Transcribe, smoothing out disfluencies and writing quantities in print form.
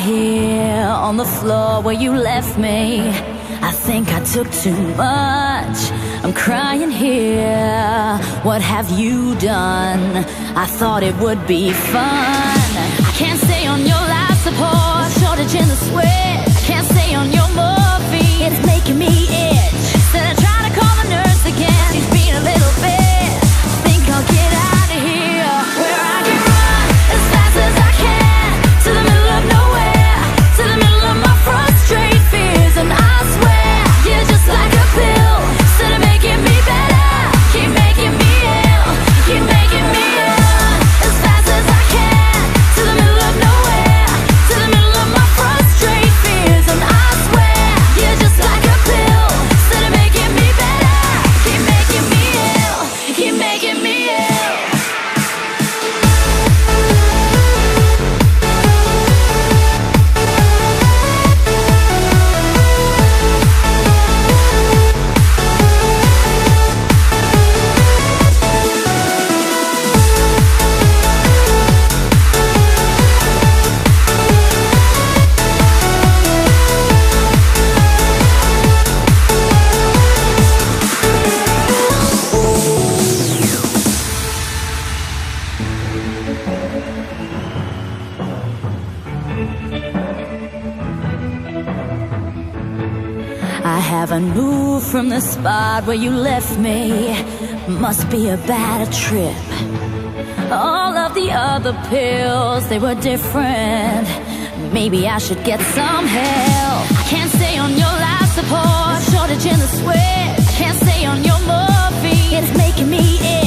here on the floor where you left me. I think I took too much. I'm crying here. What have you done? I thought it would be fun. I can't stay on your life support. Shortage in the sweat. I can't stay on your morphine. It's making me itch. Instead I try to call the nurse again. She's being a little bit. Think I'll get out of here where I can run as fast as I can to the middle of nowhere, to the middle of my frustrated fears. And I swear you're just like a pill. Instead of making me better, keep making me ill. Keep making me ill as fast as I can to the middle of nowhere, to the middle of my frustrated fears. And I swear you're just like a pill. Instead of making me better, keep making me ill. Keep making me ill. I haven't moved from the spot where you left me. Must be a bad trip. All of the other pills, they were different. Maybe I should get some help. I can't stay on your life support. Shortage in the sweat. I can't stay on your morphine. It's making me ill.